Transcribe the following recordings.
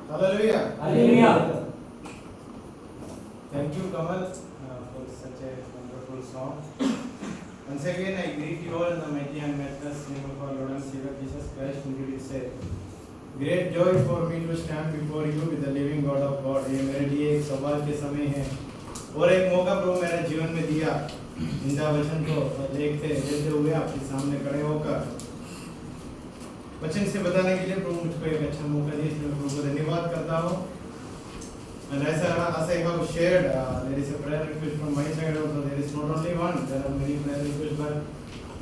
Hallelujah. Hallelujah. Thank you, Kamal, for such a wonderful song. Once again, I greet you all in the mighty and matchless name of our Lord and Savior Jesus Christ. Indeed, it's a great joy for me to stand before you with the living God of God. ये मेरे लिए एक सवाल के समय है और एक मौका प्रभु मेरे जीवन में दिया इंदा वचन को देखते हुए आपके सामने खड़े होकर वचन से बताने के लिए प्रभु मुझको एक अच्छा मौका दिया, इसलिए प्रभु को धन्यवाद करता हूँ। And as I have shared, there is a prayer request from my side also. There is not only one, there are many prayer requests, but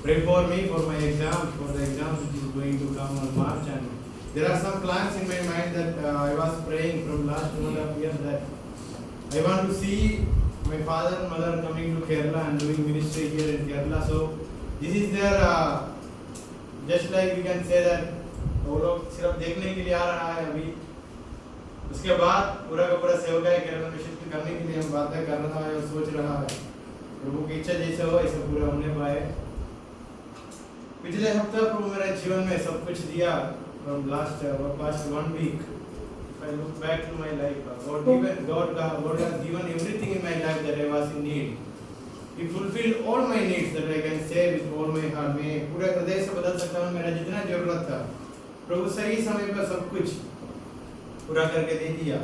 pray for me for my exam, for the exams which is going to come on March. And there are some plans in my mind that I was praying from last 2.5 years that I want to see my father and mother coming to Kerala and doing ministry here in Kerala. So this is their, just like we can say that वो लोग सिर्फ देखने के लिए आ रहा है अभी, उसके बाद पूरा का पूरा सेवकाई केरला में शिफ्ट करने के लिए हम बातें कर रहा है और सोच रहा है। प्रभु की इच्छा जैसे हो ऐसे पूरा होने पाए। पिछले हफ्ते प्रभु मेरे जीवन में सब कुछ दिया from last 1 week. If I look back to my life, God has given everything in my life that I was in need. He fulfilled all my needs that I can say with all my heart. मैं पूरे हृदय से बदल सकता हूँ, मेरा जितना जरूरत था प्रभु सही समय पर सब कुछ पूरा करके दे दिया।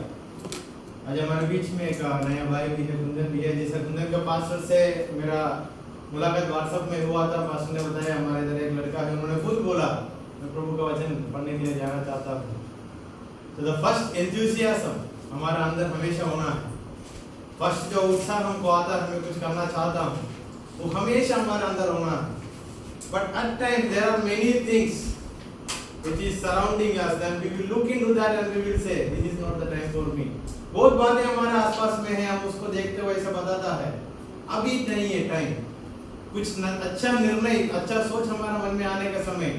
आज हमारे बीच में एक नया भाई भी है, कुंदन भी है। जैसा कुंदन का पास्टर से मेरा मुलाकात व्हाट्सएप में हुआ था, पास्टर ने बताया हमारे इधर एक लड़का है, उन्होंने खुद बोला मैं प्रभु का वचन पढ़ने के लिए जाना चाहता हूँ। तो द फर्स्ट एंथुसियाज्म हमारा अंदर हमेशा होना है। फर्स्ट जो उत्साह हमको आता है, मैं कुछ करना चाहता हूँ, वो हमेशा हमारे अंदर होना है। But at time there are many things which is surrounding us, then we will look into that and we will say this is not the time for me. बहुत बातें हमारे आसपास में हैं, हम उसको देखते हुए ऐसा बताता है अभी नहीं है टाइम। कुछ अच्छा निर्णय, अच्छा सोच हमारा मन में आने का समय,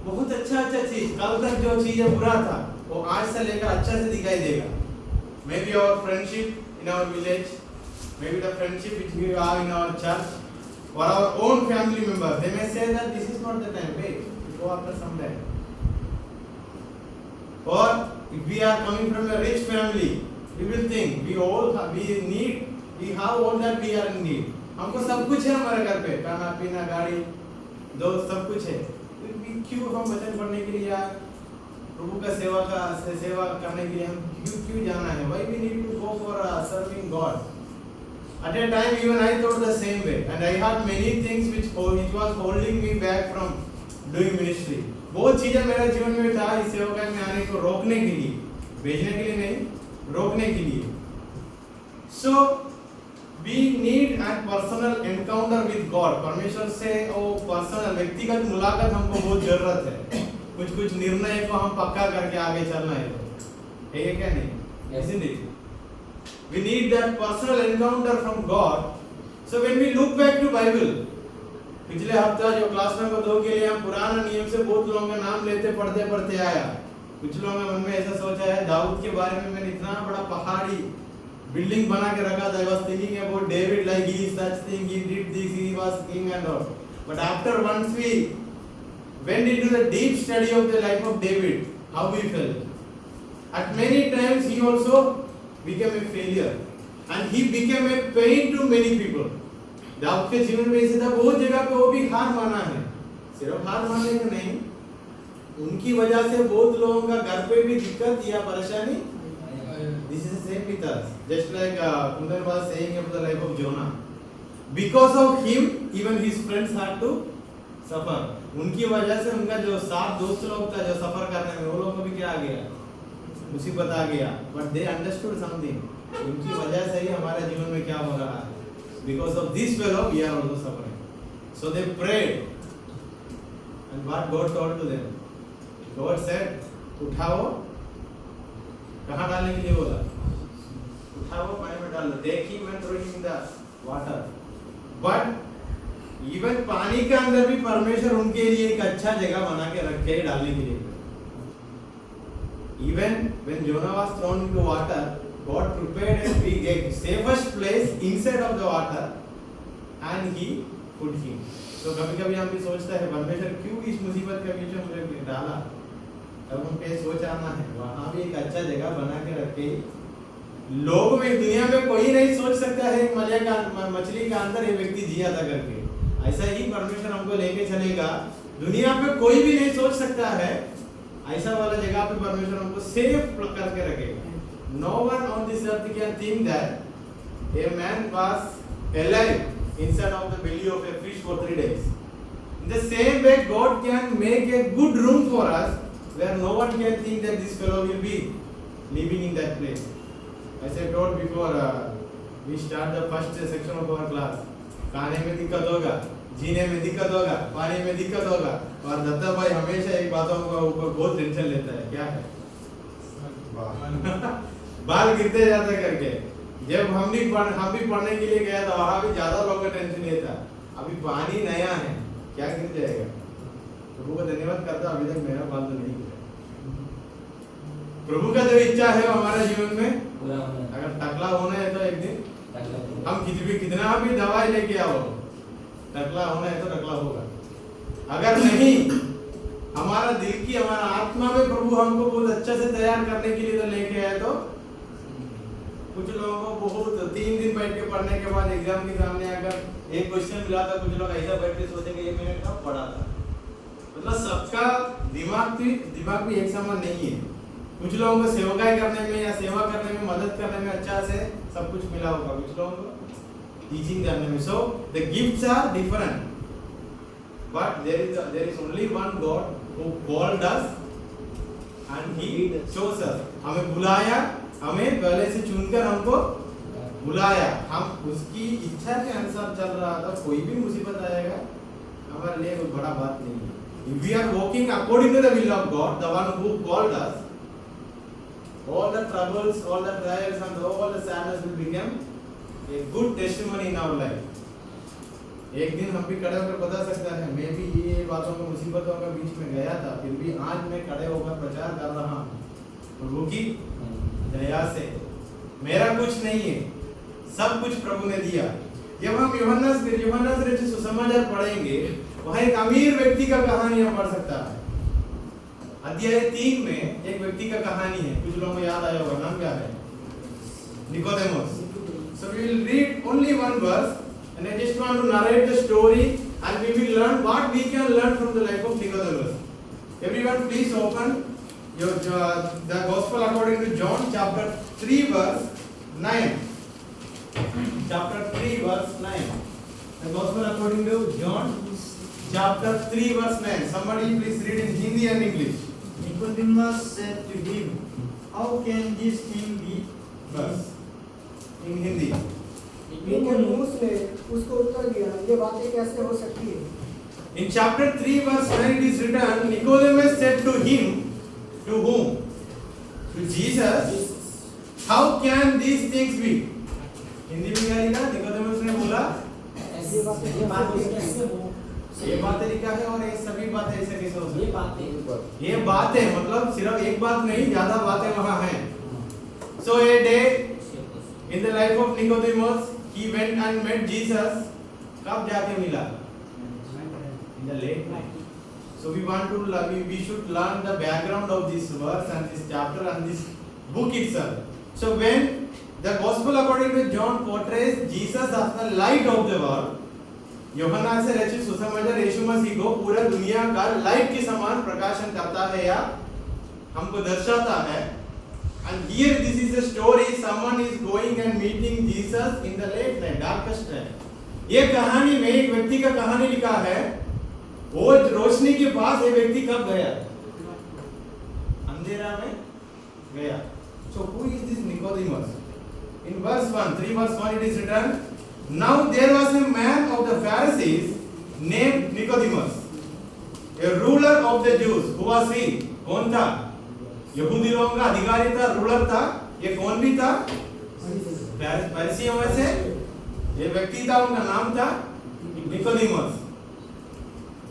बहुत अच्छा चीज, कल तक जो चीजें बुरा था वो आज से लेकर अच्छा से दिखाई देगा। Maybe our friendship in our village, maybe the friendship which we have in our church or our own family members, they may say that this is not the time, wait, go after some time. Or if we are coming from a rich family, we will think we have all that we are in need. हमको सब कुछ है हमारे घर पे, खाना पीना गाड़ी दोस्त सब कुछ है, क्यों हम वचन पढ़ने के लिए या प्रभु का सेवा करने के लिए हम क्यों जाना है? Why we need to go for serving God? At a time even I thought the same way, and I had many things which was holding me back from doing ministry. बहुत चीजें मेरे जीवन में था इस सेवकाई में आने को रोकने के लिए, भेजने के लिए नहीं, रोकने के लिए। So we need a personal encounter with God. परमेश्वर से वो पर्सनल व्यक्तिगत मुलाकात हमको बहुत जरूरत है। कुछ निर्णय को हम पक्का करके आगे चलना है, तो है क्या नहीं? Isn't it? We need that personal encounter from God. So when we look back to Bible, पिछले हफ्ता जो क्लास नंबर 2 के लिए हम पुराना नियम से बहुत लोगों का नाम लेते पढ़ते आया। कुछ लोगों के मन में ऐसा सोचा है दाऊद के बारे में मैंने इतना बड़ा पहाड़ी बिल्डिंग बना के रखा था। I was thinking about David like he is such thing, he did this, he was king and all. But after once we went into the deep study of the life of David, how we felt. At many times he also became a failure and he became a pain to many people. Dawood के जीवन में ऐसे था, बहुत जगह पे वो भी हार माना है। सिर्फ हार मानने का नहीं, उनकी वजह से बहुत लोगों का घर पे भी दिक्कत या परेशानी। This is the same with us. Just like Kundan was saying about the life of Jonah. Because of him, even his friends had to suffer. उनकी वजह से उनका जो 7 दोस्त लोग था जो सफर करने में, वो लोगों को भी क्या आ गया? मुसीबत आ गया। But they understood something. उनकी वजह से ही हमारे जीवन में क्या हो रहा है? Because of this fellow, we are also suffering. So they prayed. And what God told to them? God said, उठाओ, कहाँ डालने के लिए बोला? उठाओ पानी में डाल दो। Take him and throw him in the water. But even पानी के अंदर भी परमेश्वर उनके लिए एक अच्छा जगह बना के रखे डालने के लिए। Even when Jonah was thrown into water, God prepared a safest place inside of the water and he put him. तो कभी-कभी हम भी सोचते हैं परमेश्वर क्यों इस मुसीबत के बीच में मुझे डाला? तब हम पे सोच आना है, वहां भी एक अच्छा जगह बना के रखे। लोग में दुनिया में कोई नहीं सोच सकता है मछली का अंदर ये व्यक्ति जिया था करके। ऐसा ही परमेश्वर हमको लेके चलेगा। दुनिया पे कोई भी नहीं सोच सकता है, ऐसा वाला जगह पे परमेश्वर हमको सेफ करके रखेगा। No one on this earth can think that a man was alive inside of the belly of a fish for 3 days. In the same way, God can make a good room for us where no one can think that this fellow will be living in that place. As I told before, we start the first section of our class. खाने में दिक्कत होगा, जीने में दिक्कत होगा, पानी में दिक्कत होगा, और दत्ता भाई हमेशा एक बातों का ऊपर बहुत टेंशन लेता है। क्या है? बाल गिरते जाते करके। जब हम भी पढ़ने के लिए गया था, वहां भी ज्यादा लोगों का टेंशन नहीं था। अभी पानी नया है, क्या गिर जाएगा? प्रभु का धन्यवाद करता, अभी तक मेरा बाल तो नहीं गिरा। प्रभु का जो इच्छा है हमारे जीवन में पूरा होना है। अगर टकला होना है तो एक दिन हम कितना भी दवाई लेके आओ, टकला होना है तो टकला होगा। अगर नहीं, हमारा दिल की, हमारा आत्मा में प्रभु हमको बहुत अच्छा से तैयार करने के लिए तो लेके आए। तो कुछ लोगों को बहुत 3 दिन बैठ के पढ़ने के बाद एग्जाम के सामने अगर एक क्वेश्चन मिला था, कुछ लोग ऐसा बैठ के सोचेंगे ये मैंने कब पढ़ा था। मतलब सबका दिमाग भी एक समान नहीं है। कुछ लोगों को सेवकाई करने में या सेवा करने में, मदद करने में अच्छा से सब कुछ मिला होगा, कुछ लोगों को टीचिंग करने में। So the gifts are different, but there is only one God who called us and he chose us. हमें बुलाया, हमें पहले से चुनकर हमको बुलाया। हम उसकी इच्छा के अनुसार चल रहा था। कोई भी मुसीबत आएगा हमारे लिए कोई बड़ा बात नहीं है। If we are walking according to the will of God, the one who called us, all the troubles, all the trials and all the sadness will become a good testimony in our life. एक दिन हम भी खड़े होकर बता सकता है, मैं भी ये बातों का, मुसीबतों के बीच में गया था, फिर भी आज मैं खड़े होकर प्रचार कर रहा हूँ प्रभु की दया से। मेरा कुछ नहीं है, सब कुछ प्रभु ने दिया। जब हम यूहन्ना से रचित सुसमाचार पढ़ेंगे, वहाँ एक अमीर व्यक्ति का कहानी हम पढ़ सकता है। अध्याय 3 में एक व्यक्ति का कहानी है, कुछ लोगों को याद आया होगा, नाम क्या है? Nicodemus. So we will read only one verse and I just want to narrate the story and we will learn what we can learn from the life of Nicodemus. Everyone please open the Gospel according to John chapter 3 verse 9. Chapter 3 verse 9. The Gospel according to John chapter 3 verse 9. Somebody please read in Hindi and English. Nicodemus said to him, "How can this thing be?" Verse in Hindi. Nicodemus ने उसको उत्तर दिया, ये बातें कैसे हो सकती है? In chapter 3 verse 9 it is written, Nicodemus said to him, to whom? To Jesus. How can these things be? Hindi में क्या लिखा? निकोदेमुस ने बोला ये बातें लिखा है, और ये सभी बातें ऐसे कैसे हो सकती? ये बातें मतलब सिर्फ एक बात नहीं, ज्यादा बातें वहाँ हैं। So a day in the life of Nicodemus, he went and met Jesus. कब जाके मिला? In the late night. So we should learn the background of this verse and this chapter and this book itself. So when the Gospel according to John portrays Jesus as the light of the world, यूहन्ना से रचित सुसमाचार यीशु मसीह को पूरा दुनिया का light के समान प्रकाशन करता है या हमको दर्शाता है। And here this is a story, someone is going and meeting Jesus in the late night, darkest time. ये कहानी में एक व्यक्ति का कहानी लिखा है, वो रोशनी के पास ये व्यक्ति कब गया? अंधेरा में गया। So who is this Nicodemus? In verse 1, 3 verse 1 it is written, now there was a man of the Pharisees named Nicodemus, a ruler of the Jews. Who was he? कौन था? यहूदी लोगों का अधिकारी था, रूलर था। ये कौन भी था? फरीसियों में से ये व्यक्ति था, उनका नाम था Nicodemus.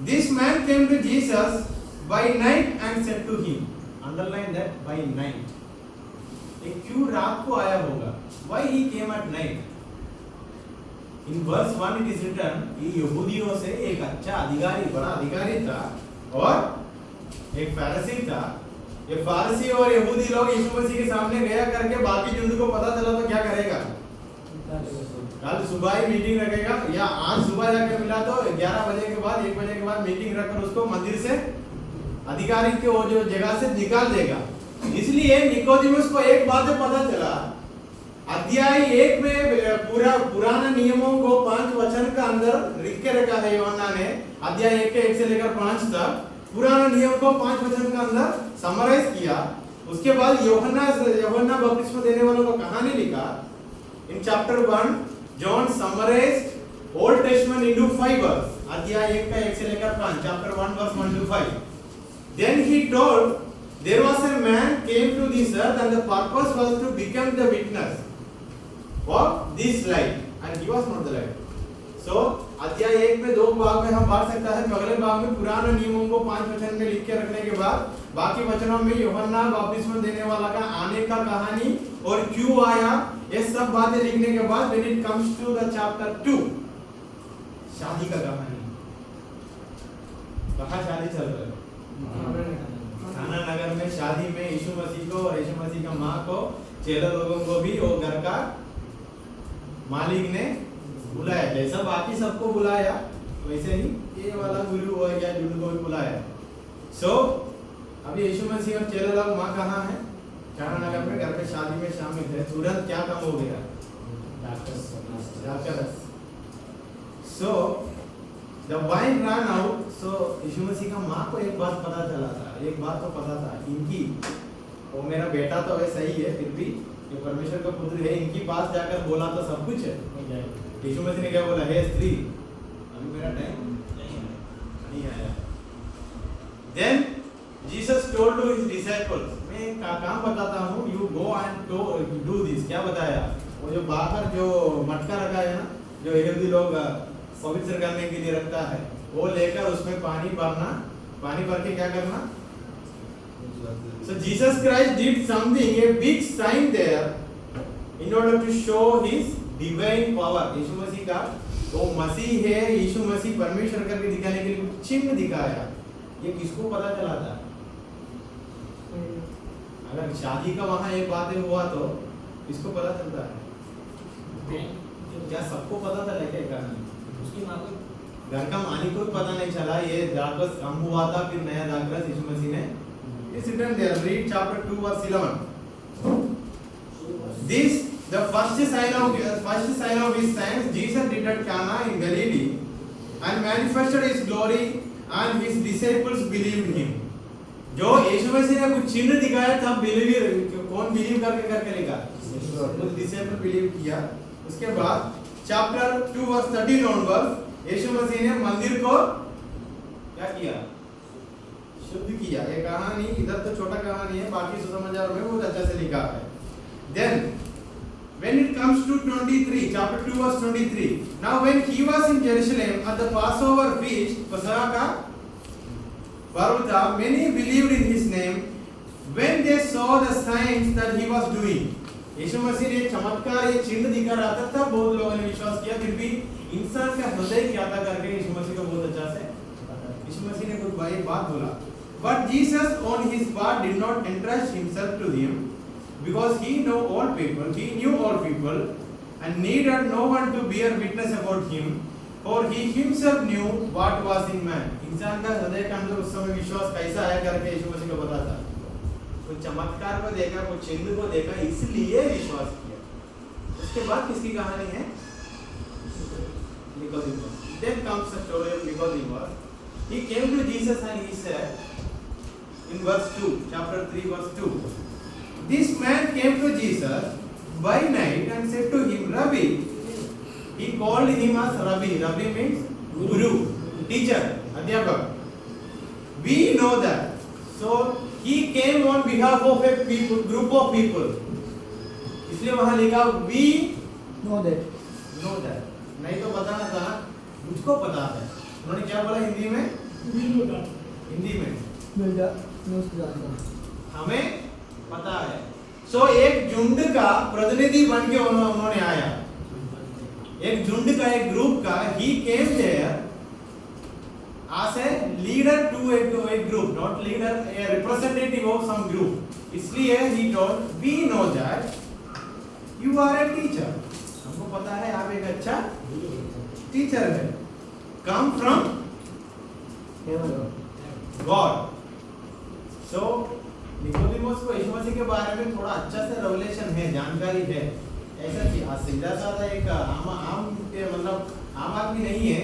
This man came to Jesus by night and said to him, underline that, by night. ये क्यों रात को आया होगा? Why he came at night? In verse 1 it is written, ये यहूदियों से एक अच्छा अधिकारी, बड़ा अधिकारी था और एक फरीसी था। ये फारसी और यहूदी लोग यीशु मसीह के सामने गया करके बाकी झुंड को पता चला तो क्या करेगा? कल सुबह ही मीटिंग रखेगा या आज सुबह जाकर मिला तो 11 बजे के बाद 1 बजे के बाद मीटिंग रखकर उसको मंदिर से अधिकारी के वो जो जगह से निकाल देगा। इसलिए निकोदेमुस को एक बात पता चला, अध्याय 1 में पूरा पुराना नियमों को 5 वचन का अंदर लिख के रखा है यूहन्ना ने। अध्याय 1 के 1 से लेकर 5 तक पुराना नियम को 5 वचन का अंदर समराइज किया। उसके बाद यूहन्ना बपतिस्मा देने वालों को कहानी लिखा। In chapter 1 John summarized old testament into 5 verse. अध्याय 1 का 1 से लेकर 5, chapter 1 verse 1 to 5। Then he told there was a man came to this earth and the purpose was to become the witness of this light and he was not the light. So अध्याय 1 में 2 भाग में हम पढ़ सकता है। पहले भाग में पुराने नियमों को 5 वचन में लिख के रखने के बाद बाकी वचनों में यूहन्ना बपतिस्मा देने वाला का आने का कहानी और क्यों आया ये सब बातें लिखने के बाद when it comes to the chapter 2 शादी का कहानी। कहाँ शादी चल रहा है? खाना नगर में शादी में यीशु मसीह को और यीशु मसीह का माँ को चेला लोगों को भी वो घर का मालिक ने बुलाया। जैसा बाकी सबको बुलाया वैसे ही ये वाला गुरु और या जुड़ू को भी बुलाया। सो अभी यीशु मसीह और चेला लोग माँ कहाँ है? खाना नगर में घर पे शादी में शामिल थे। तुरंत क्या काम हो गया? सो The wine ran out, so यीशु मसीह का माँ को एक बात पता चला था, एक बात तो पता था इनकी वो मेरा बेटा तो है सही है, फिर भी ये परमेश्वर का पुत्र है। इनकी पास जाकर बोला तो सब कुछ है। यीशु मसीह ने क्या बोला? हे स्त्री अभी मेरा टाइम नहीं आया। Then Jesus told to his disciples, मैं काम बताता हूँ, you go and do this। क्या बताया? वो जो बाहर जो मटका रखा है ना, जो यहूदी लोग पवित्र करने के लिए रखता है, वो लेकर उसमें पानी भरना, पानी भर के क्या करना? So Jesus Christ did something, a big sign there, in order to show his divine power। यीशु मसीह का वो मसीह है, यीशु मसीह परमेश्वर करके दिखाने के लिए कुछ चिन्ह दिखाया। ये किसको पता चला था? अगर शादी का वहाँ एक बात हुआ तो किसको पता चलता है? क्या सबको पता चला क्या कहानी? उसकी माँ को घर का मालिक को पता नहीं चला। ये दाखरस कम हुआ था, फिर नया दाखरस यीशु मसीह ने इस रिटर्न दिया। Read chapter 2 verse 11। This the first sign of his signs Jesus did at Cana in Galilee and manifested his glory and his disciples believed him। जो यीशु मसीह ने कुछ चिन्ह दिखाया था, कौन बिलीव करके लिखा? डिसाइपल बिलीव किया। उसके बाद चैप्टर 2 वर्स 13 ऑनवर्ड यीशु मसीह ने मंदिर को क्या किया? शुद्ध किया। ये कहानी इधर तो छोटा कहानी है, बाकी सुसमाचार में बहुत अच्छा से लिखा है। Then when it comes to 23, chapter 2 verse 23, now when he was in Jerusalem at the Passover feast, Pascha का पर्व था, many believed in his name when they saw the signs that he was doing। यीशु मसीह ने चमत्कार ये चिन्ह दिखा रहा था, तब बहुत लोगों ने विश्वास किया। फिर भी इंसान का हृदय क्या था करके यीशु मसीह को बहुत अच्छा से यीशु मसीह ने कुछ भाई बात बोला। But Jesus on his part did not entrust himself to him because he knew all people and needed no one to bear witness about him, for he himself knew what was in man। इंसान का हृदय का अंदर उस समय विश्वास कैसा है करके यीशु मसीह को पता था। कुछ चमत्कार को देखा, कुछ चिन्ह को देखा, इसलिए विश्वास किया। उसके बाद किसकी कहानी है? Nicodemus। Then comes the story of Nicodemus। He came to Jesus and he said in verse 2, chapter 3 verse 2, this man came to Jesus by night and said to him, Rabbi। He called him as Rabbi। Rabbi means Guru, teacher, अध्यापक। We know that। So he came on behalf of a group of people। इसलिए वहां लिखा we know that। नहीं तो बताना था, मुझको पता है। उन्होंने क्या बोला हिंदी में? हिंदी में हमें पता है। सो एक झुंड का प्रतिनिधि बन के उन्होंने आया, एक झुंड का, एक ग्रुप का। He came there as a leader to a group, not leader, a representative of some group. इसलिए he told, we know that you are a teacher. हमको पता है आप एक अच्छा टीचर है. Come from God. So Nicodemus को यीशु मसीह के बारे में थोड़ा अच्छा से रेवलेशन है, जानकारी है. ऐसा सीधा साधा एक मतलब आम आदमी नहीं है,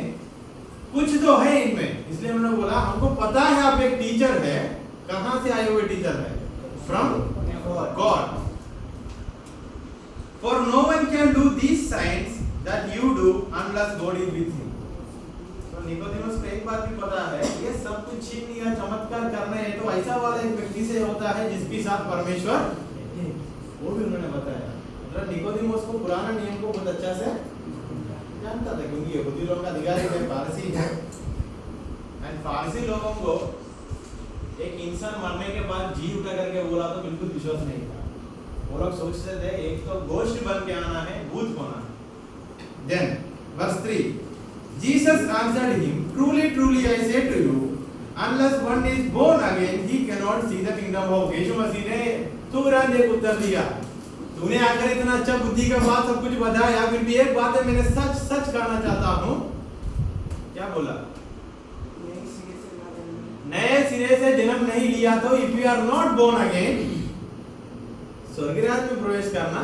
कुछ तो है इनमें. इसलिए मैंने बोला हमको पता है आप एक टीचर है. कहाँ से आए हुए टीचर है? From God. For no one can do these signs that you do unless God is with him. तो निकोदेमस को एक बात भी पता है, ये सब कुछ छीन या चमत्कार करने है तो ऐसा वाला एक व्यक्ति से होता है जिसके साथ परमेश्वर, वो भी उन्होंने बताया. मतलब निकोदेमस को पुराना नियम को बहुत अच्छा से जानता था, क्योंकि यहूदी लोगों का अधिकारी है, फारसी है. एंड फारसी लोगों को एक इंसान मरने के बाद जी उठा करके बोला तो बिल्कुल विश्वास नहीं था. वो लोग सोचते थे एक तो गोश्त बन के आना है, भूत होना है. Then verse 3, Jesus answered him, truly truly I say to you, unless one is born again he cannot see the kingdom of God. यीशु मसीह ने तुरंत एक उत्तर दिया. तूने आकर इतना अच्छा बुद्धि का बात सब कुछ बताया, फिर भी एक बात है मैंने सच सच कहना चाहता हूँ. क्या बोला? नए सिरे से जन्म नहीं लिया तो if you are not born again, स्वर्ग राज्य में प्रवेश करना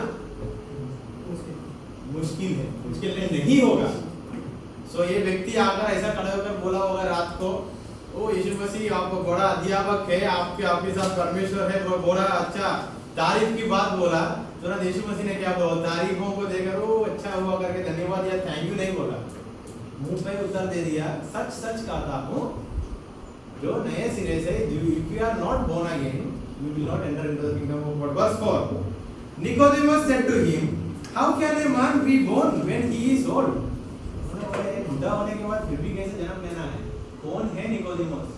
मुश्किल है, उसके लिए नहीं होगा. सो ये व्यक्ति आकर ऐसा खड़े होकर बोला होगा रात को, ओ यीशु मसीह आपको बड़ा अध्यापक है, आपके साथ परमेश्वर है, बड़ा अच्छा तारीफ की बात बोला. तुरंत यीशु मसीह ने क्या बोला? तारीफों को देकर ओ अच्छा हुआ करके धन्यवाद या थैंक यू नहीं बोला, मुंह पे उत्तर दे दिया, सच सच कहता हूँ जो नए सिरे से if you are not born again you will not enter into the kingdom of God. Verse 4, Nicodemus said to him, how can a man be born when he is old? बुढ़ा होने के बाद फिर भी कैसे जन्म लेना है? कौन है निकोदेमस?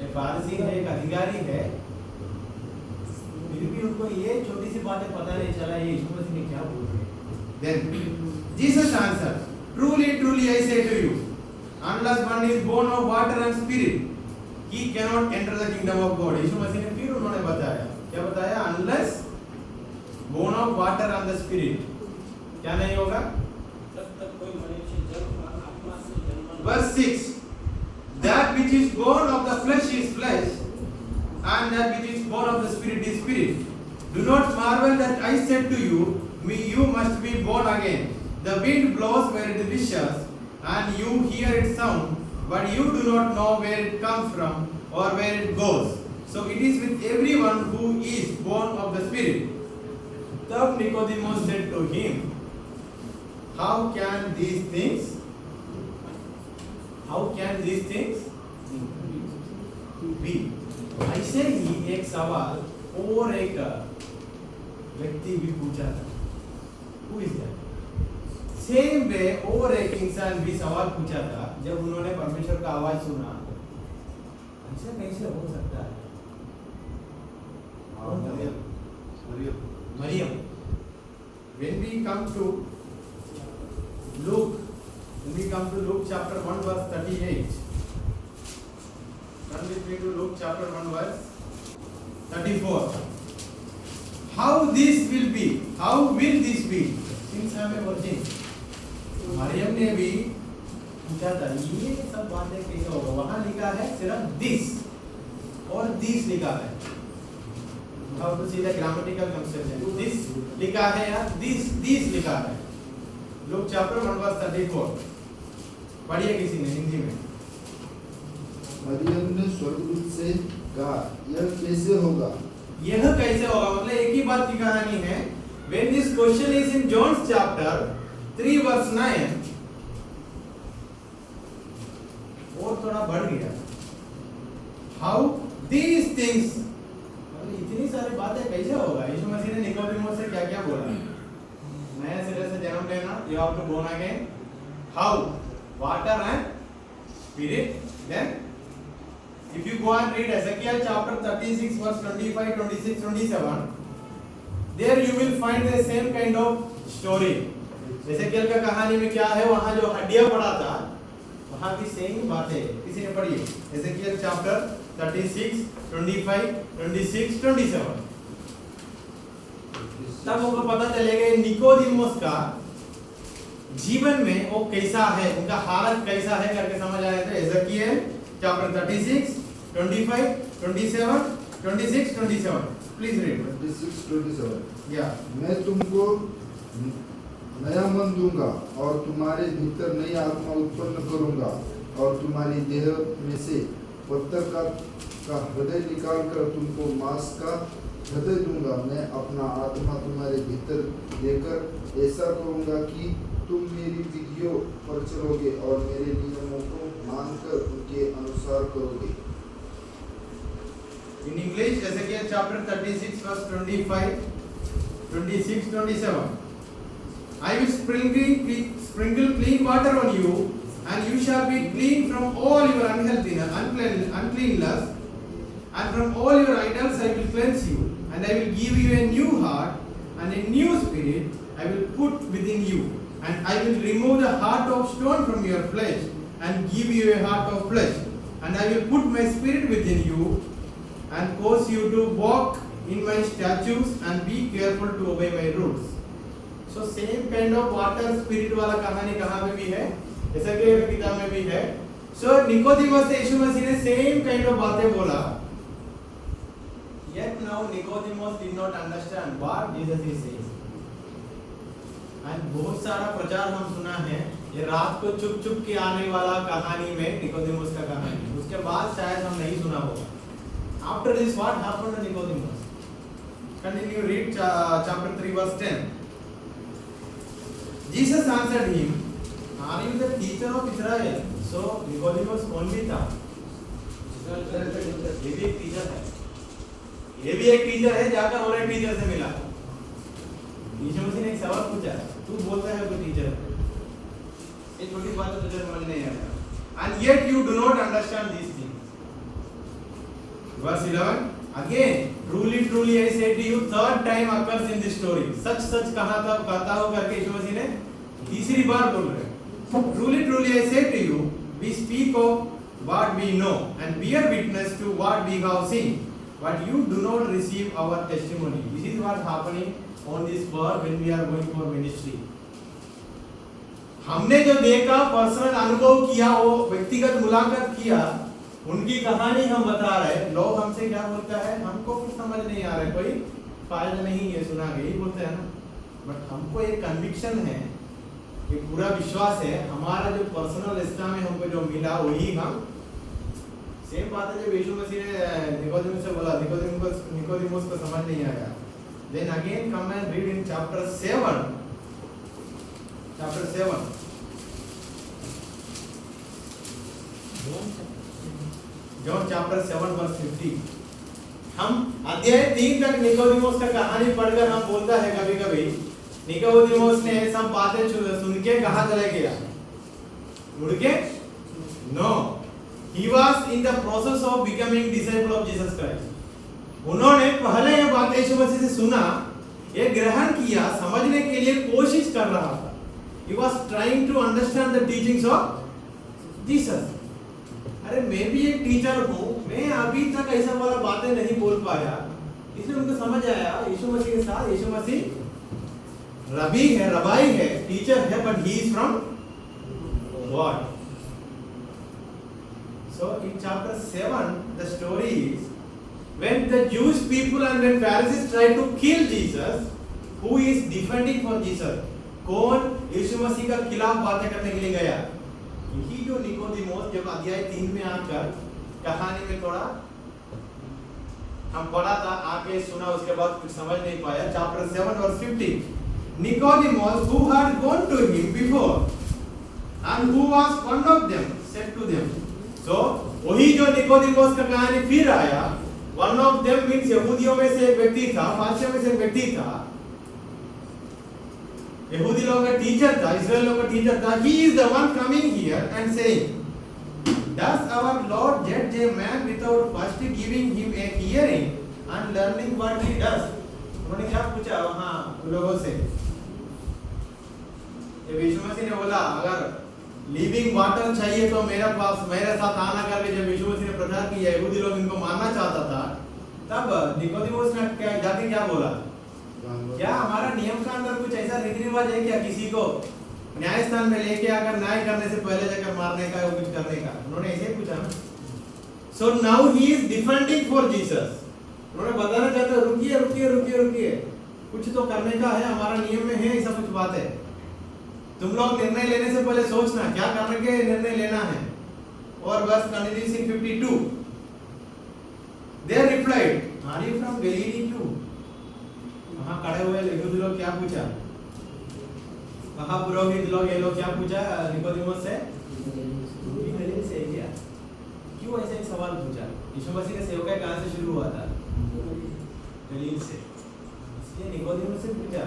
एक फारसी है, एक अधिकारी है, फिर भी उनको ये छोटी सी बातें पता नहीं चला ये यीशु मसीह ने क्या बोल रहे. Then Jesus answered, truly truly I say to you, unless one is born of water and spirit he cannot enter the kingdom of God. यीशु मसीह ने फिर उन्होंने बताया, क्या बताया? unless born of water and the spirit क्या नहीं होगा? Verse 6, that which is born of the flesh is flesh, and that which is born of the spirit is spirit. Do not marvel that I said to you, you must be born again. The wind blows where it wishes, and you hear its sound, but you do not know where it comes from or where it goes. So it is with everyone who is born of the spirit. तब Nicodemus said to him, how can these things be? ऐसे ही एक सवाल और एक व्यक्ति भी पूछा था. Who is that? Same way और एक इंसान भी सवाल पूछा था जब उन्होंने परमेश्वर का आवाज सुना. ऐसा कैसे हो सकता है? Maryam. When we come to Luke chapter 1 verse 38. Turn with me to Luke chapter 1 verse 34. How will this be? Since I am a virgin. Maryam ने भी पूछा था ये सब बातें कैसे होगा. वहां लिखा है सिर्फ दिस और दिस लिखा है. How to see the grammatical construction. This लिखा है या this लिखा है. Luke chapter 1 verse 34. पढ़िए किसी ने हिंदी में. मरियम ने स्वर्गदूत से कहा, यह कैसे होगा? यह कैसे होगा मतलब एक ही बात की कहानी है. When this question is in John's chapter 3 verse 9, और थोड़ा बढ़ गया. How these things, मतलब इतनी सारी बातें कैसे होगा? यीशु मसीह ने निकोदेमस से क्या क्या बोला? नया सिरे से जन्म लेना, you have to born again. How? Water and spirit. Then if you go and read Ezekiel chapter 36 verse 25, 26, 27, there you will find the same kind of story. Ezekiel का कहानी में क्या है, वहां जो हड्डियां पड़ा था वहां भी सेम बात है। किसी ने पढ़ी है एजेकियल चैप्टर 36, 25, 26, 27। तब हमको पता चलेगा निकोदेमुस का जीवन में वो कैसा है, उनका हालत कैसा है करके समझ आया था। Ezekiel chapter 36, 25, 27, 26, 27। Please read 26, 27। या मैं तुमको नया मन दूंगा और तुम्हारे भीतर नई आत्मा उत्पन्न करूंगा और तुम्हारी देह में से पत्थर का हृदय निकाल कर तुमको मांस का हृदय दूंगा। मैं अपना आत्मा तुम्हारे भीतर देकर ऐसा करूंगा कि तुम मेरी विधियों पर चलोगे और मेरे नियमों को मानकर उनके अनुसार करोगे। In English, Ezekiel chapter 36 verse 25, 26, 27. I will sprinkle clean water on you, and you shall be clean from all your uncleanness, and from all your idols I will cleanse you, and I will give you a new heart, and a new spirit I will put within you, and I will remove the heart of stone from your flesh, and give you a heart of flesh, and I will put my spirit within you, and cause you to walk in my statutes and be careful to obey my rules. So same kind of water spirit वाला कहानी कहाँ पे भी है, जैसा कि किताब में भी है। So निकोदेमुस से यीशु मसीह ने same kind of बातें बोला। Yet now Nicodemus did not understand what Jesus is saying. And बहुत सारा प्रचार हम सुना है, ये रात को चुप चुप के आने वाला कहानी में निकोदेमुस का कहानी, उसके बाद शायद हम नहीं सुना होगा। After this, what happened to Nicodemus? Continue read chapter 3 verse 10. Jesus answered him, "Are you the teacher of Israel?" So Nicodemus only था। ये भी एक टीचर है, ये भी एक टीचर है, जाकर और एक टीचर से मिला। यीशु मसीह ने एक सवाल पूछा, तू बोलता है कोई टीचर है, ये छोटी बात तो तुझे समझ नहीं आता। And yet you do not understand these things. Verse 11. Again, truly, truly I say to you, third time occurs in this story. सच सच कहता हो करके यीशु मसीह ने तीसरी बार बोल रहे हैं। Truly, truly I say to you, we speak of what we know and bear witness to what we have seen, but you do not receive our testimony. This is what happening on this earth when we are going for ministry. हमने जो देखा, personal अनुभव किया, वो व्यक्तिगत मुलाकात किया, उनकी कहानी हम बता रहे। लोग हमसे क्या बोलता है, हमको कुछ समझ नहीं आ रहा है, कोई फायदा नहीं है सुना के, यही बोलते हैं ना। बट हमको एक कन्विक्शन है, एक पूरा विश्वास है, हमारा जो पर्सनल रिश्ता में हमको जो मिला वही हम। सेम बात है जब यीशु मसीह ने निकोदेमुस से बोला, निकोदेमुस को समझ नहीं आया। Then again come and read in chapter 7 John chapter 7 verse 50। हम अध्याय 3 तक निकोदेमुस का कहानी पढ़कर हम बोलता है कभी कभी निकोदेमुस ने सब बातें सुन के कहां चले गया, मुड़ के? No, he was in the process of becoming disciple of Jesus Christ. उन्होंने पहले ये बात यीशु मसीह से सुना, ये ग्रहण किया, समझने के लिए कोशिश कर रहा था। He was trying to understand the teachings of Jesus. अरे मैं भी एक टीचर हूँ, मैं अभी तक ऐसा वाला बातें नहीं बोल पाया, इसलिए उनको समझ आया यीशु मसीह के साथ। यीशु मसीह रबी है, रबाई है, टीचर है, but he is from God. So in chapter 7 the story is when the Jewish people and when Pharisees tried to kill Jesus, who is defending for Jesus? कौन यीशु मसीह का खिलाफ बातें करने के लिए गया? यही जो निकोदेमुस जब अध्याय 3 में आकर कहानी में थोड़ा हम पढ़ा था, आके सुना, उसके बाद कुछ समझ नहीं पाया। Chapter 7 verse 50, Nicodemus who had gone to him before and who was one of them said to them. So वही जो निकोदेमुस का कहानी फिर आया, one of them means यहूदियों में से एक व्यक्ति था, फारसियों में से एक व्यक्ति था, यहूदी लोगों का टीचर था, इस्राएल लोगों का टीचर था। He is the one coming here and saying, does our Lord judge a man without first giving him a hearing and learning what he does? उन्होंने क्या पूछा वहाँ लोगों से? यीशु मसीह ने बोला, अगर लिविंग वाटर चाहिए तो मेरे पास मेरे साथ आना करके जब यीशु मसीह ने प्रचार किया, यहूदी लोग इनको मारना चाहता था, तब निकोदेमुस ने क्या जाके क्या बोला, क्या हमारा नियम का अंदर कुछ ऐसा रीति रिवाज है क्या किसी को न्याय स्थान में लेके आकर न्याय करने से पहले जाकर मारने का या कुछ करने का? उन्होंने ऐसे पूछा ना। So now he is defending for Jesus. उन्होंने बताना चाहते रुकिए रुकिए रुकिए रुकिए, कुछ तो करने का है, हमारा नियम में है ऐसा कुछ बात है। तुम लोग निर्णय लेने से पहले सोचना क्या करने के निर्णय लेना है। और बस continuous in 52 they replied, are you from Galilee too? वहां खड़े हुए यहूदी लोग क्या पूछा, महापुरोहित लोग ये लोग क्या पूछा निकोदेमुस से, तू भी गलील से है क्या? क्यों ऐसे एक सवाल पूछा? यीशु मसीह का सेवकाई कहां से शुरू हुआ था? गलील से। इसलिए निकोदेमुस से पूछा,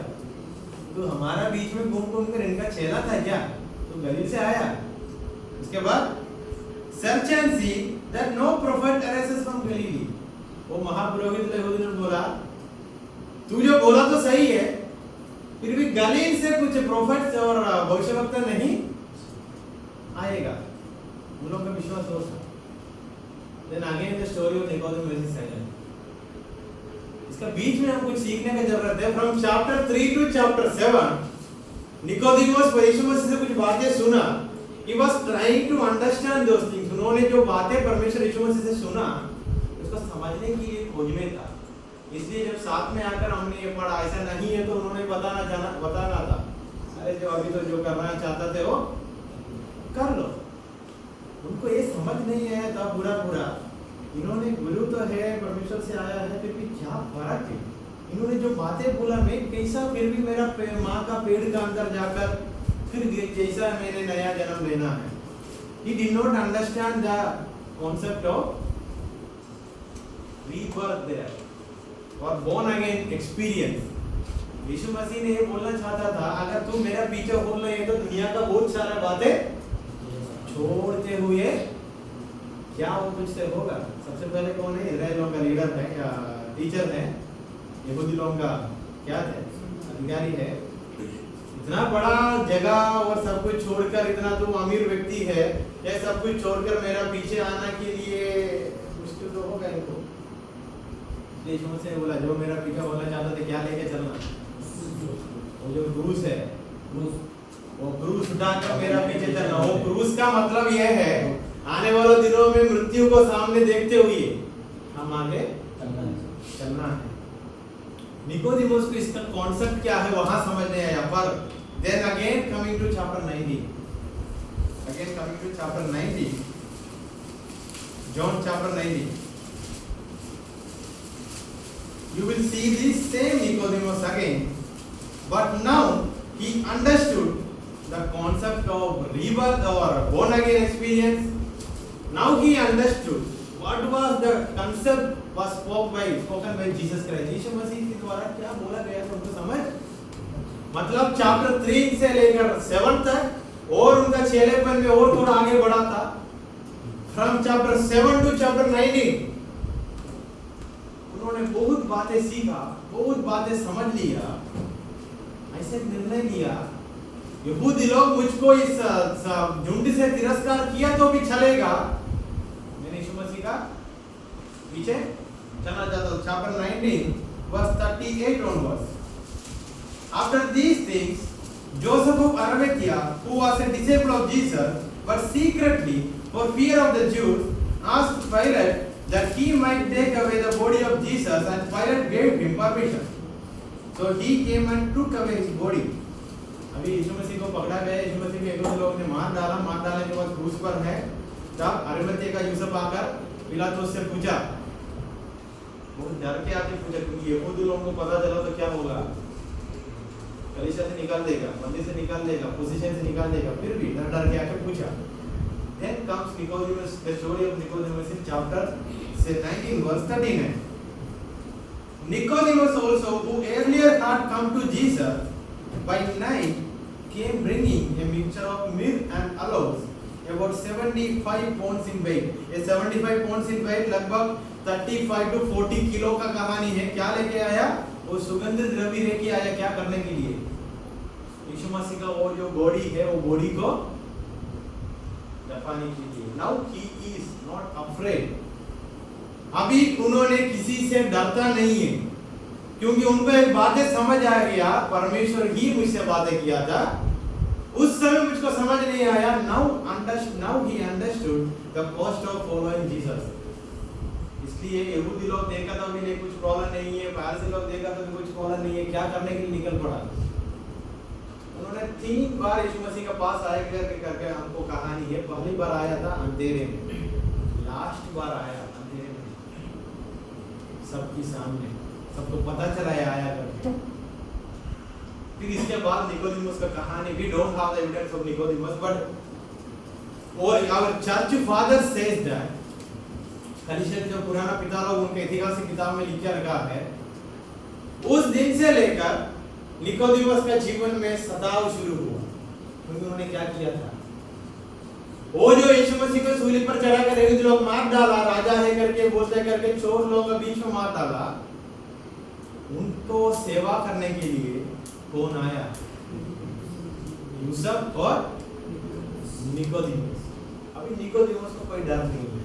तू हमारा बीच में घूम घूम कर इनका चेला था क्या? तू गलील से आया? उसके बाद search and see that no prophet arises from Galilee। वो महापुरोहित यहूदी ने बोला, तू जो बोला तो सही है, फिर भी गलील से कुछ प्रोफेट्स और भविष्यवक्ता नहीं आएगा। उन लोगों का विश्वास हो था। Then again the story of Nicodemus is silent। इसका बीच में हम कुछ सीखने की जरूरत है। From chapter 3 to chapter 7 Nicodemus यीशु मसीह से कुछ बातें सुना। He was trying to understand those things। उन्होंने जो बातें परमेश्वर यीशु मसीह से सुना उसको समझने की एक खोज में था। इसलिए जब साथ में आकर हमने ये पढ़ा ऐसा नहीं है तो उन्होंने बताना था, अरे जो अभी तो जो करना चाहता थे वो कर लो। उनको ये समझ नहीं है तब पूरा इन्होंने गुरु तो है परमेश्वर से आया है, फिर भी क्या फर्क है? इन्होंने जो बातें बोला मैं कैसा, फिर भी मेरा माँ का पेड़ का अंदर जाकर फिर जैसा मैंने नया जन्म लेना है। He did not understand the concept of rebirth there or born again experience। यीशु मसीह ने ये बोलना चाहता था, अगर तुम मेरा पीछे हो रहे हैं तो दुनिया का बहुत सारा बातें छोड़ते हुए क्या वो तुझसे होगा। सबसे पहले कौन है? इजराइल लोगों का लीडर है या टीचर है, यहूदी लोगों का क्या थे? अधिकारी है। इतना बड़ा जगह और सब कुछ छोड़कर, इतना तो अमीर व्यक्ति है, ये सब कुछ छोड़कर मेरा पीछे आना के लिए मुश्किल तो होगा इनको। यीशु मसीह ने बोला, जो मेरा पीछे होना चाहता था क्या लेके चलना? वो जो क्रूस है, वो क्रूस उठाकर मेरा पीछे चलना। वो क्रूस का मतलब यह है आने वाले दिनों में मृत्यु को सामने देखते हुए हम आगे चलना है। निकोदेमुस को इसका कॉन्सेप्ट क्या है वहां समझने आया। पर then again coming to chapter 90, John chapter 90, you will see this same Nicodemus again, but now he understood the concept of rebirth or born again experience। Now he understood what was the concept was spoken by Jesus Christ। यीशु मसीह के द्वारा क्या बोला गया था उनको समझ, मतलब chapter 3 से लेकर 7 तक और उनका चेलेपन में और थोड़ा आगे बढ़ा था। फ्रॉम चैप्टर 7 टू चैप्टर 19 उन्होंने बहुत बातें सीखा, बहुत बातें समझ लिया, ऐसे निर्णय लिया। यहूदी लोग मुझको इस झुंड से तिरस्कार किया तो भी चलेगा, मैंने यीशु मसीह का पीछे चलना चाहता हूं। Chapter 19 verse 38 onwards। After these things, Joseph of Arimathea, who was a disciple of Jesus, but secretly for fear of the Jews, asked Pilate that he might take away the body of Jesus, and Pilate gave him permission। So he came and took away his body। अभी यीशु मसीह को पकड़ा गया, यीशु मसीह के एक लोगों ने मार डालने के बाद क्रूस पर है। तब अरिमथ्या का यूसुफ आकर पिलातुस से पूछा, बहुत डर के आके पूछा, क्योंकि यहूदी लोगों को पता चला तो क्या होगा, कलीसिया से निकाल देगा, मंदिर से निकाल देगा, पोजीशन से निकाल देगा। फिर भी डर के आके पूछा। Then comes Nicodemus, the story of Nicodemus in chapter 19 verse 39। Nicodemus also, who earlier had come to Jesus by night, came bringing a mixture of myrrh and aloes, about 75 pounds in weight। ये 75 pounds in weight लगभग 35 to 40 kilo का कहानी है। क्या लेके आया? वो सुगंधित द्रव्य लेके आया। क्या करने के लिए? यीशु मसीह का वो जो बॉडी है, वो बॉडी को दफाने के लिए। Now he is not afraid, अभी उन्होंने किसी से डरता नहीं है, क्योंकि उनको एक बातें समझ आ गया, परमेश्वर ही मुझसे बातें किया था, उस समय मुझको समझ नहीं आया। Now he understood the cost of following Jesus. इसलिए यहूदी लोग देखा था उन्हें कुछ प्रॉब्लम नहीं है, बाहर से लोग देखा था कुछ प्रॉब्लम नहीं है, क्या करने के लिए निकल पड़ा। उन्होंने 3 बार यीशु मसीह के पास आए करके हमको कहानी है। पहली बार आया था अंधेरे में, लास्ट बार आया अंधेरे में, सबके सामने, सबको पता चला है आया करके। फिर इसके बाद निकोदेमुस का कहानी, we don't have the evidence of Nicodemus, but our church father says that, कलीसिया जो पुराना पिता लोग उनके ऐतिहासिक किताब में लिख के रखा है, उस दिन से लेकर निकोदेमुस का जीवन में सताव शुरू हुआ। क्योंकि उन्होंने क्या किया था, वो जो यीशु मसीह को सूली पर चढ़ा कर यहूदी लोग मार डाला, राजा है करके बोलते करके चोर लोगों के बीच में मार डाला, उनको सेवा करने के लिए कौन आया? यूसुफ और निकोदेमुस। अभी निकोदेमुस को कोई डर नहीं है,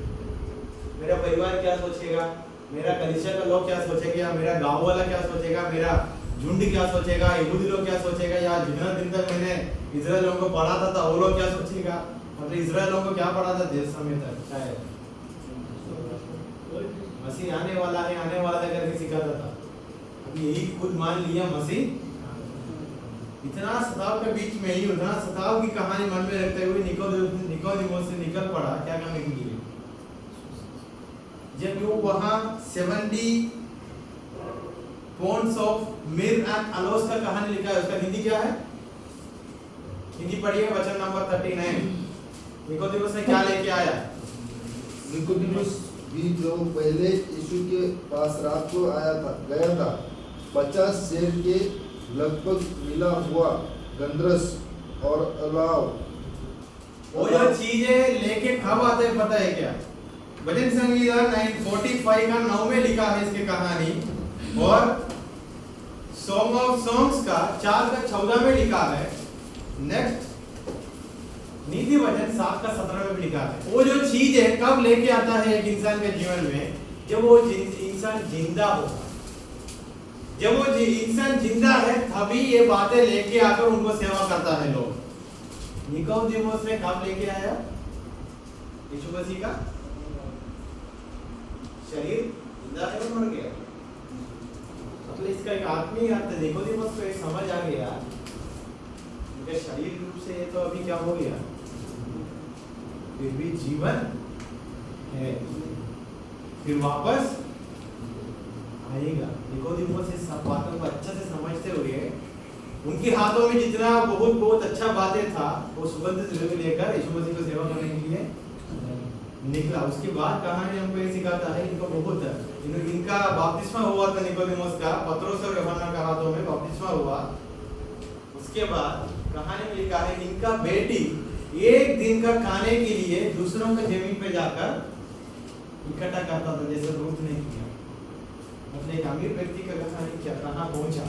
मेरा परिवार क्या सोचेगा, मेरा कलीसिया का लोग क्या सोचेगा, मेरा गांव वाला क्या सोचेगा, मेरा झुंड क्या सोचेगा, यहूदी लोग क्या सोचेगा, या जितना दिन तक मैंने इजराइल लोगों को पढ़ाता था वो लोग क्या सोचेगा, मतलब इजराइल लोगों को क्या पढ़ाता देश समय तक, शायद मसीह आने वाला है, आने वाला है करके सिखाता था। अभी यही खुद मान लिया मसीह। इतना सताव के बीच में ही, उतना सताव की कहानी मन में रखते हुए निकोदेमुस से निकल पड़ा क्या करने के लिए। जब वो वहां 70 पॉन्ड्स ऑफ मिर एंड अलोस का कहानी लिखा है, उसका हिंदी क्या है? हिंदी पढ़िए, वचन नंबर 39। निकोदेमुस ने क्या लेके आया? निकोदेमुस भी जो पहले यीशु के पास रात को गया था, 50 शेर के लगभग मिला हुआ गंधरस और अलाव। वो जो चीजें लेके कब आते हैं पता है क्या? भजन संगीता 945 का 9 में लिखा है इसकी कहानी, और सॉन्ग ऑफ सॉन्ग्स का 4 का 14 में लिखा है। नेक्स्ट नीति वचन 7 का 17 में भी लिखा है। वो जो चीज है कब लेके आता है एक इंसान के जीवन में? जब वो इंसान जिंदा होगा। जब वो इंसान जिंदा है तभी ये बातें लेके आकर उनको सेवा करता है लोग। निकोदेमुस ने कब लेके आया? यीशु मसीह का शरीर जिंदा है, मर गया। मतलब इसका एक आत्मीय अर्थ निकोदेमुस को एक समझ आ गया, उनके शरीर रूप से तो अभी क्या हो गया, फिर भी जीवन है, फिर वापस आएगा। निकोदेमुस इस सब बातों को अच्छे से समझते हुए, उनके हाथों में जितना बहुत अच्छा बातें था, वो सुगंधित द्रव्य लेकर यीशु मसीह को सेवा करने के लिए निकला। उसके बाद कहानी हमको ये सिखाता है, इनका बपतिस्मा हुआ था निकोदेमुस का, पतरस और यूहन्ना के हाथों में बपतिस्मा हुआ। उसके बाद कहानी में लिखा है, इनका बेटी एक दिन का खाने के लिए दूसरों के जमीन पे जाकर इकट्ठा करता था, जैसे रूथ ने किया। मतलब एक अमीर व्यक्ति का कहानी क्या कहाँ पहुंचा।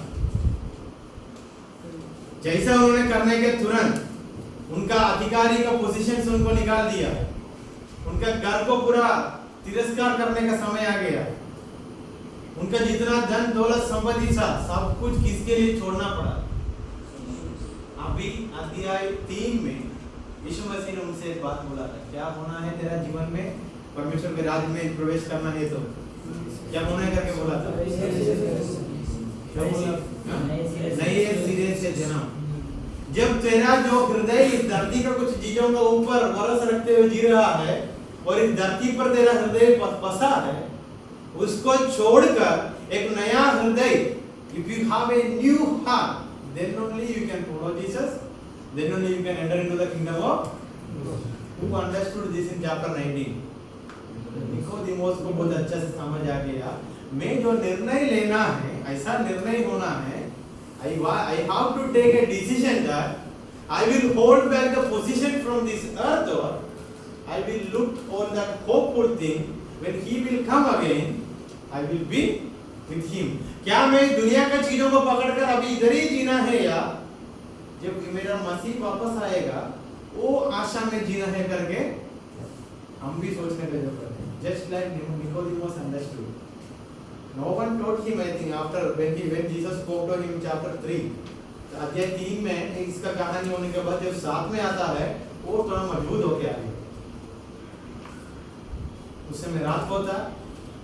जैसा उन्होंने करने के तुरंत उनका अधिकारी का पोजीशन से उनको निकाल दिया, उनका घर को पूरा तिरस्कार करने का समय आ गया। उनका जितना धन दौलत संपत्ति था सब कुछ किसके लिए छोड़ना पड़ा। अभी अध्याय 3 में यीशु मसीह ने उनसे एक बात बोला था, क्या होना है तेरा जीवन में, परमेश्वर के राज्य में प्रवेश करना है तो क्या होना है करके बोला था। नए सिरे से जन्म। जब तेरा जो हृदय इस धरती का कुछ चीजों के ऊपर वरस रखते हुए जी रहा है और इस धरती पर तेरा हृदय बसा है, उसको छोड़कर एक नया हृदय, if you have a new heart, then only you can follow Jesus, then only you can enter into the kingdom of God. Who understood this in chapter 19? Nicodemus को बहुत अच्छा से समझ आ गया, मैं जो निर्णय लेना है, ऐसा निर्णय होना है, I have to take a decision that I will hold back the position from this earth, or I will look on that hopeful thing when he will come again, I will be with him. क्या मैं दुनिया की चीजों को पकड़कर अभी इधर ही जीना है, या जब मेरा मसीह वापस आएगा वो आशा में जीना है करके हम भी सोचने का जरूरत है. Just like Nicodemus understood. No one told him, I think, after when Jesus spoke to him in chapter 3. अध्याय 3 में इसका कहानी होने के बाद जब 7 में आता है, वो थोड़ा मजबूत हो गया है. उस समय रात को था,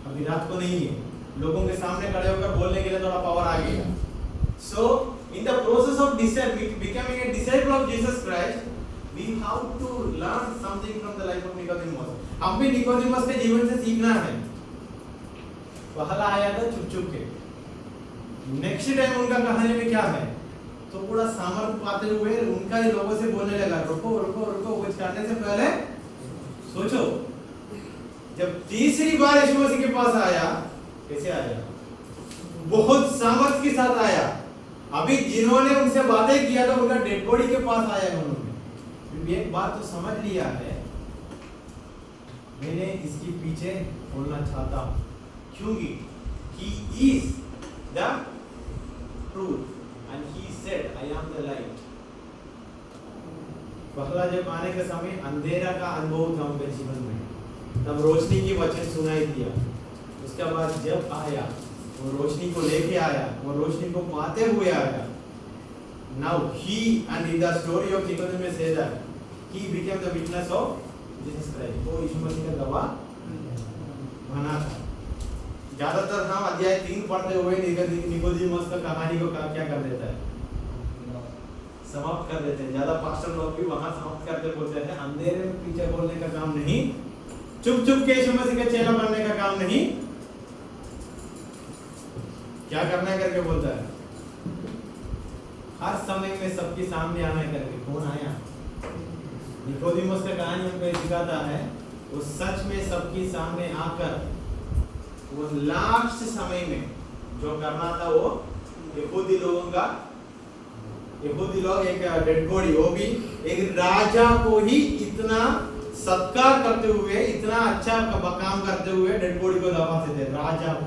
अभी रात को नहीं है. लोगों के सामने खड़े होकर बोलने के लिए थोड़ा पावर आ गया. So in the process of becoming a disciple of Jesus Christ, we have to learn something from the life of Nicodemus. हम भी निकोदेमस के जीवन से सीखना है. पहला आया था चुप चुप के. नेक्स्ट टाइम उनका कहानी में क्या है, तो पूरा सामर्थ पाते हुए उनका ही लोगों से बोलने लगा, रुको रुको रुको, कुछ करने से पहले सोचो. जब तीसरी बार यीशु मसीह के पास आया, कैसे आया? बहुत सामर्थ के साथ आया. अभी जिन्होंने उनसे बातें किया था उनका डेड बॉडी के पास आया उन्होंने. एक बात तो समझ लिया है, मैंने इसके पीछे बोलना चाहता हूं, क्योंकि he is the truth and he said I am the light. पहला जब आने का समय अंधेरा का अनुभव था उनके जीवन में, तब रोशनी की वचन सुनाई दिया. उसके बाद जब आया, वो रोशनी को लेके आया, वो रोशनी को पाते हुए आया. Now he and in the story of Nicodemus says that he became the witness of Jesus Christ. वो यीशु मसीह का गवाह बना था. ज्यादातर हम अध्याय 3 पढ़ते हुए निकोदेमस का कहानी को क्या कर देता है, समाप्त कर देते हैं. ज्यादा पास्टर लोग भी वहां समाप्त करते बोलते हैं, अंधेरे में पीछे बोलने का काम नहीं, चुप चुप के यीशु मसीह का चेला बनने का काम नहीं, क्या करना है करके बोलता है. हर समय में सबके सामने आना है करके. कौन आया? निकोदेमस का कहानी हमको सिखाता है, वो सच में सबके सामने आकर वो लास्ट समय में जो करना था, वो यहूदी लोग एक डेड बॉडी, वो भी एक राजा को ही इतना सत्कार करते हुए, इतना अच्छा काम करते हुए डेड बॉडी को दबाते थे, राजा को.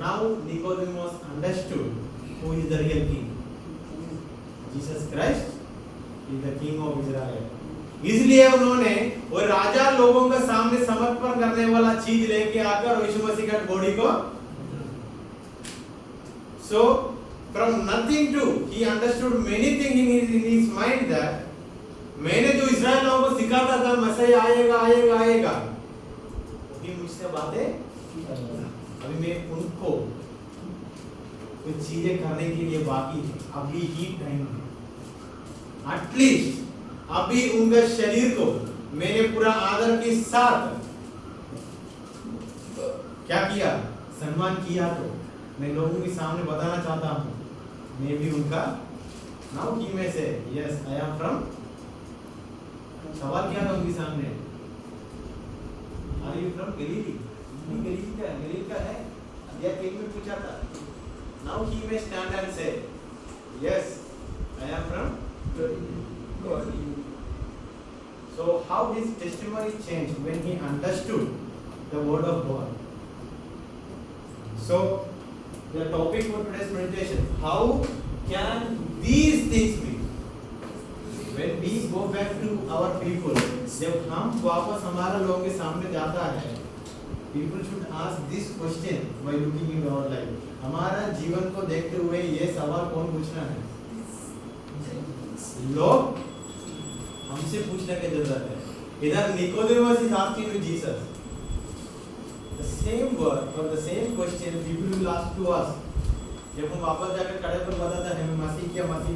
Now Nicodemus understood who is the real king. Jesus Christ is the king of Israel. इसलिए उन्होंने वो राजा लोगों के सामने समर्पण करने वाला चीज लेके आकर यीशु मसीह का बॉडी को. So from nothing to he understood many things in his mind that मैंने जो इस्राएल लोगों को सिखाता था मसीह आएगा आएगा आएगा, वही मुझसे बातें. अभी मैं उनको कुछ चीजें करने के लिए बाकी है, अभी ही टाइम है. एटलीस्ट अभी उनके शरीर को मैंने पूरा आदर के साथ क्या किया, सम्मान किया. तो मैं लोगों के सामने बताना चाहता हूँ, मैं भी उनका नाउ की में से यस आई एम फ्रॉम. सवाल क्या था उनके सामने, आर यू फ्रॉम गलीली? गलील का है, अध्याय 3 में पूछा था. नाउ ही में स्टैंड एंड से yes I am from Galilee. So how his testimony changed when he understood the word of God. So the topic for today's meditation, how can these things be? When we go back to our people, जब हम वापस हमारा लोगों के सामने जाता है, people should ask this question by looking in our life. हमारा जीवन को देखते हुए ये सवाल कौन पूछना है? लोग हमसे पूछने की जरूरत है. इधर Nicodemus is asking to Jesus the same word or the same question people will ask to us. जब हम वापस जाकर खड़े पर बताता है मसीह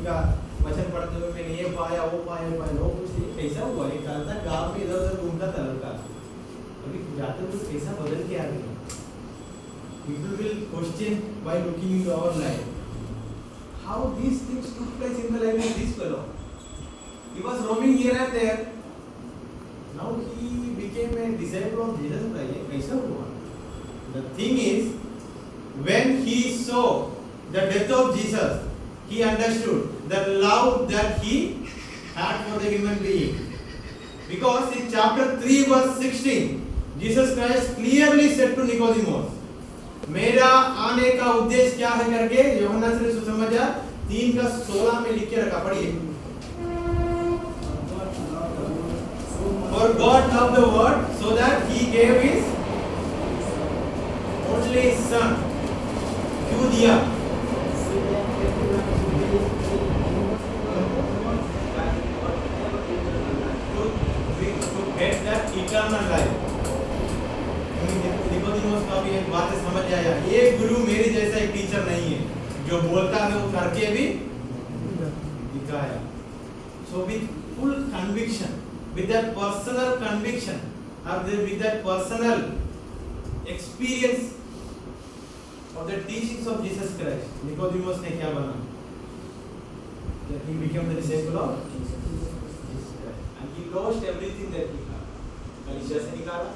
का वचन पढ़ते हुए मैंने ये पाया वो पाया लोग पूछते कैसा हुआ, ये कहता गांव में इधर उधर घूमता था लड़का, अभी जाते हुए कैसा बदल के आ गया. People will question by looking into our life. How these things took place in the life of this fellow. He was roaming here and there. Now he became a disciple of Jesus Christ. कैसा हुआ? The thing is, when he saw the death of Jesus, he understood the love that he had for the human being. Because in chapter 3 verse 16, Jesus Christ clearly said to Nicodemus, मेरा आने का उद्देश्य क्या है करके यूहन्ना से सुसमाचार 3:16 में लिख के रखा. पढ़िए. For God loved the world so that He gave His only Son. क्यों दिया? To get that eternal life. Nicodemus का भी एक बात समझ आया, एक गुरु मेरे जैसा एक टीचर नहीं है, जो बोलता है वो करके भी दिखाया. So with full conviction, with that personal conviction, or with that personal experience of the teachings of Jesus Christ, Nicodemus ने क्या बना? That he became the disciple of Jesus Christ, and he lost everything that he had. कलीसिया से निकाला,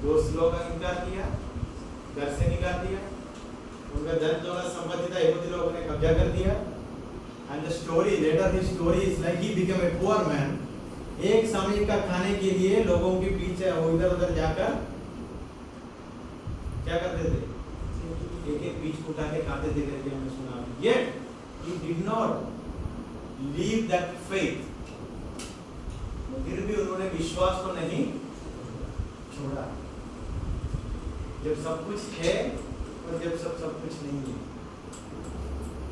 दोस्त लोगों का इनकार किया, घर से निकाल दिया, उनका धन दौलत संपत्ति था यहूदी लोगों ने कब्जा कर दिया. And the story, later his story is like he became a poor man. एक समय का खाने के लिए लोगों के पीछे वो इधर-उधर जाकर क्या करते थे? एक-एक पीछ उठा के खाते थे करके हमने सुना. Yet he did not leave that faith. फिर भी उन्होंने विश्वास को नहीं छोड़ा. जब सब कुछ है और जब सब कुछ नहीं है.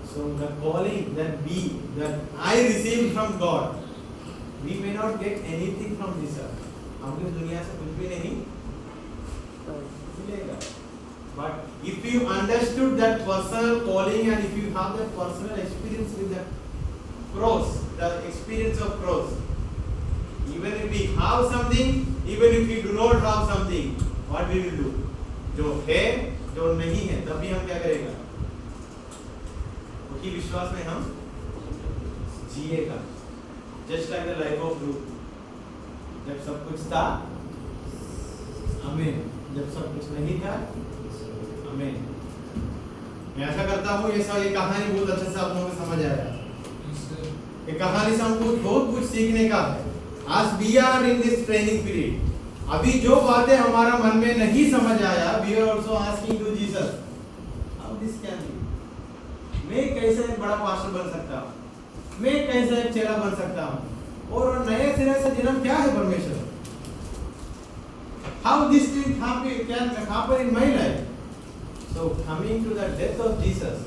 So the calling that I received from God, we may not get anything from this earth. हमको इस दुनिया से कुछ भी नहीं मिलेगा. But if you understood that personal calling and if you have that personal experience with that cross, the experience of cross, even if we have something, even if we do not have something, what we will do? जो है, जो नहीं है, तब भी हम क्या करेगा? कि विश्वास में हम जिएगा. Just like the life of Ruth. जब सब कुछ था, आमीन. जब सब कुछ नहीं था, आमीन. मैं आशा करता हूँ ये कहानी बहुत अच्छे से आप लोगों को समझ आया. ये कहानी से हमको बहुत कुछ सीखने का है. As we are in this training period, अभी जो बातें हमारा मन में नहीं समझ आया, we are also asking to Jesus, how this can be? मैं कैसे एक बड़ा पास्टर बन सकता हूँ? मैं कैसे एक चेला बन सकता हूँ? और नए सिरे से जन्म क्या है परमेश्वर? How this thing can happen in my life? So coming to the death of Jesus,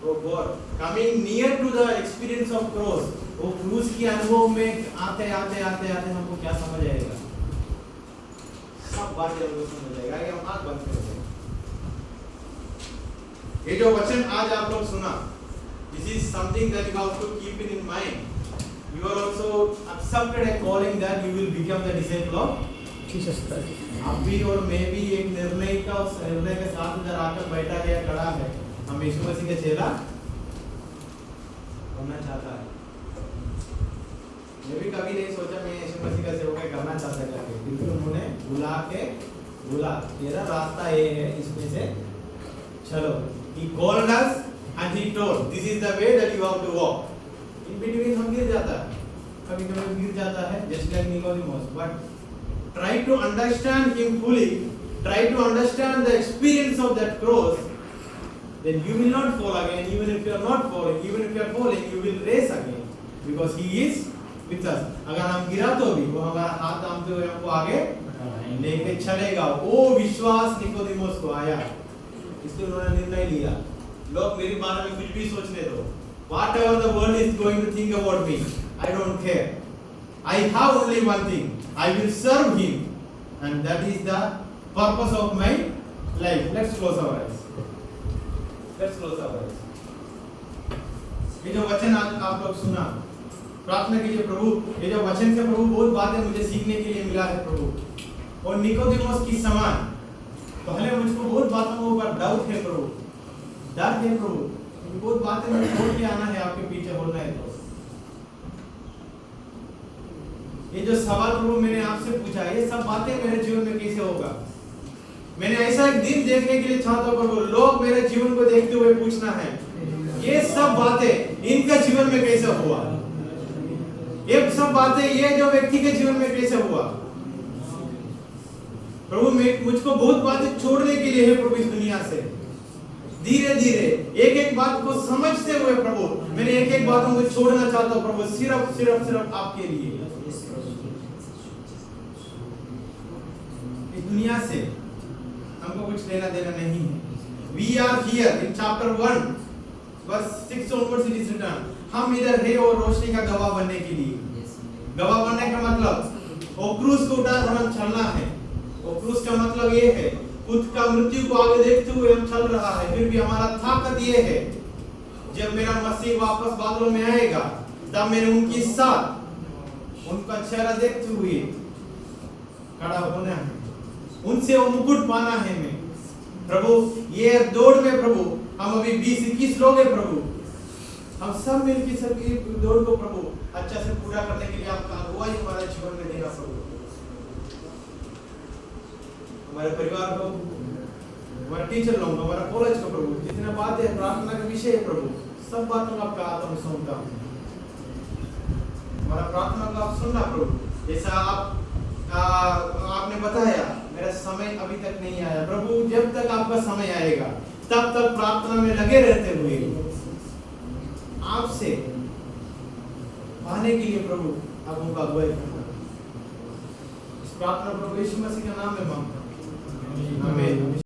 oh God, coming near to the experience of cross, वो क्रूस की अनुभव में आते हमको क्या समझ आएगा? सब बातें हमको समझ आएगा. ये हम आँख बंद करेंगे. ये जो वचन आज आप लोग सुना, this is something that you have to keep it in mind. You are also accepted a calling that you will become the disciple of Jesus Christ. आप भी और मैं भी एक निर्णय के साथ इधर आकर बैठा गया खड़ा है. हम यीशु मसीह के चेला बनना चाहता है. मैं भी कभी नहीं सोचा मैं यीशु मसीह का सेवक करना चाहता करके, क्योंकि उन्होंने बुला तेरा रास्ता ये है, इसमें से चलो. He called us and he told, this is the way that you have to walk. In between हम गिर जाता है, कभी गिर जाता है, just like Nicodemus. But try to understand him fully, try to understand the experience of that cross, then you will not fall again. Even if you are not falling, even if you are falling, you will raise again, because he is with us. अगर हम गिरा तो भी वो हमारा हाथ थामते हुए हमको आगे लेके चलेगा. वो विश्वास निकोदेमस को आया, इसलिए उन्होंने निर्णय लिया, लोग मेरे बारे में कुछ भी सोचने दो. Whatever the world is going to think about me, I don't care. I have only one thing. I will serve him, and that is the purpose of my life. Let's close our eyes. ये जो वचन आज आप लोग सुना, प्रार्थना कीजिए प्रभु, ये जो वचन से प्रभु बहुत बातें मुझे सीखने के लिए मिला है प्रभु. और निकोदेमस की समान पहले मुझको बहुत बातों के ऊपर डाउट है प्रभु, डर है प्रभु, बहुत बातें मुझे छोड़ के आना है, आपके पीछे होना है. तो ये जो सवाल प्रभु मैंने आपसे पूछा, ये सब बातें मेरे जीवन में कैसे होगा? मैंने ऐसा एक दिन देखने के लिए चाहता हूं प्रभु, लोग मेरे जीवन को देखते हुए पूछना है, ये सब बातें इनका जीवन में कैसे हुआ? ये सब बातें ये जो व्यक्ति के जीवन में कैसे हुआ? प्रभु मुझको बहुत बातें छोड़ने के लिए है प्रभु इस दुनिया से. धीरे धीरे एक एक बात को समझते हुए प्रभु मैंने एक एक बातों को छोड़ना चाहता हूँ प्रभु, सिर्फ आपके लिए. दुनिया से हमको कुछ लेना देना नहीं है। We are here in chapter 1 verse 6 onwards it is written, हम इधर है और रोशनी का गवाह बनने के लिए। गवाह बनने का मतलब वो क्रूस को उठा हम चलना है। वो क्रूस का मतलब ये है खुद का मृत्यु को आगे देखते हुए हम चल रहा है। फिर भी हमारा ताकत ये है जब मेरा मसीह वापस बादलों में आएगा तब मेरे उनके साथ उनका चेहरा देखते हुए खड़ा होना है, उनसे वो मुकुट पाना है। मैं प्रभु ये दौड़ में प्रभु हम अभी 20-21 लोग हैं प्रभु, हम सब मिलकर सबकी दौड़ को प्रभु अच्छा से पूरा करने के लिए आपका अगुवाई हमारे जीवन में देना प्रभु। हमारे परिवार को, हमारे टीचर लोगों को, हमारा कॉलेज को प्रभु, जितने बातें प्रार्थना का विषय है प्रभु, सब बातों का आपका हाथों में सौंपता हूं। हमारा प्रार्थना को आप सुनना प्रभु, जैसा आपने बताया मेरा समय अभी तक नहीं आया प्रभु, जब तक आपका समय आएगा तब तक प्रार्थना में लगे रहते हुए आपसे पाने के लिए प्रभु आप उनका अगुवाई करना। इस प्रार्थना प्रभु यीशु मसीह के नाम में मांगता हूं, आमीन।